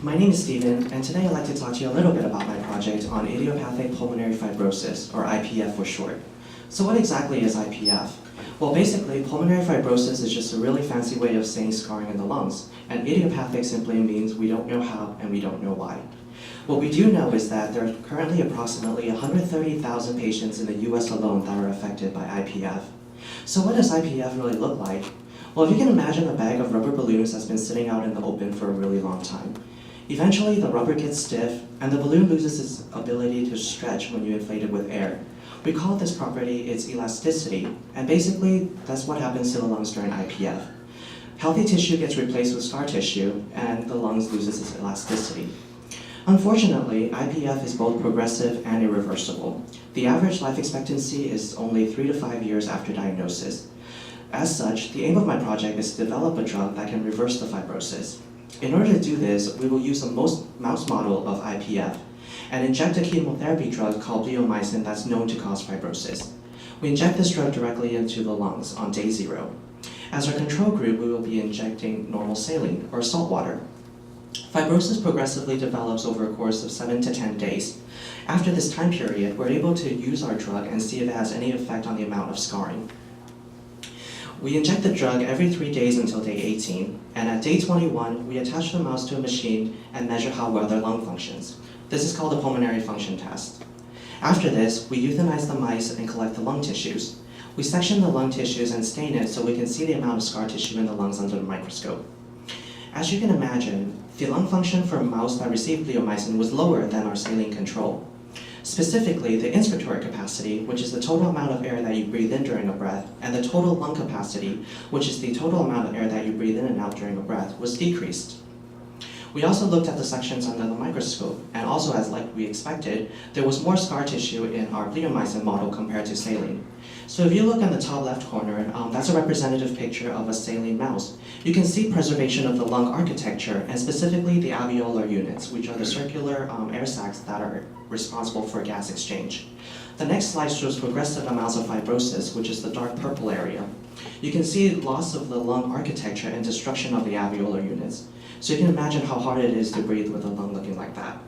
My name is Steven, and today I'd like to talk to you a little bit about my project on idiopathic pulmonary fibrosis, or IPF for short. So what exactly is IPF? Well, basically, pulmonary fibrosis is just a really fancy way of saying scarring in the lungs, and idiopathic simply means we don't know how and we don't know why. What we do know is that there are currently approximately 130,000 patients in the US alone that are affected by IPF. So what does IPF really look like? Well, if you can imagine a bag of rubber balloons that's been sitting out in the open for a really long time. Eventually, the rubber gets stiff, and the balloon loses its ability to stretch when you inflate it with air. We call this property its elasticity, and basically, that's what happens to the lungs during IPF. Healthy tissue gets replaced with scar tissue, and the lungs loses its elasticity. Unfortunately, IPF is both progressive and irreversible. The average life expectancy is only 3 to 5 years after diagnosis. As such, the aim of my project is to develop a drug that can reverse the fibrosis. In order to do this, we will use a mouse model of IPF and inject a chemotherapy drug called bleomycin that's known to cause fibrosis. We inject this drug directly into the lungs on day 0. As our control group, we will be injecting normal saline, or salt water. Fibrosis progressively develops over a course of 7 to 10 days. After this time period, we're able to use our drug and see if it has any effect on the amount of scarring. We inject the drug every 3 days until day 18, and at day 21, we attach the mouse to a machine and measure how well their lung functions. This is called a pulmonary function test. After this, we euthanize the mice and collect the lung tissues. We section the lung tissues and stain it so we can see the amount of scar tissue in the lungs under the microscope. As you can imagine, the lung function for a mouse that received bleomycin was lower than our saline control. Specifically, the inspiratory capacity, which is the total amount of air that you breathe in during a breath, and the total lung capacity, which is the total amount of air that you breathe in and out during a breath, was decreased. We also looked at the sections under the microscope, and also as like we expected, there was more scar tissue in our bleomycin model compared to saline. So if you look in the top left corner, that's a representative picture of a saline mouse. You can see preservation of the lung architecture, and specifically the alveolar units, which are the circular air sacs that are responsible for gas exchange. The next slide shows progressive amounts of fibrosis, which is the dark purple area. You can see loss of the lung architecture and destruction of the alveolar units. So you can imagine how hard it is to breathe with a lung looking like that.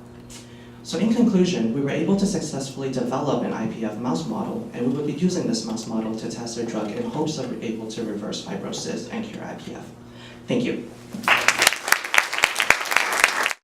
So in conclusion, we were able to successfully develop an IPF mouse model, and we will be using this mouse model to test our drug in hopes of being able to reverse fibrosis and cure IPF. Thank you.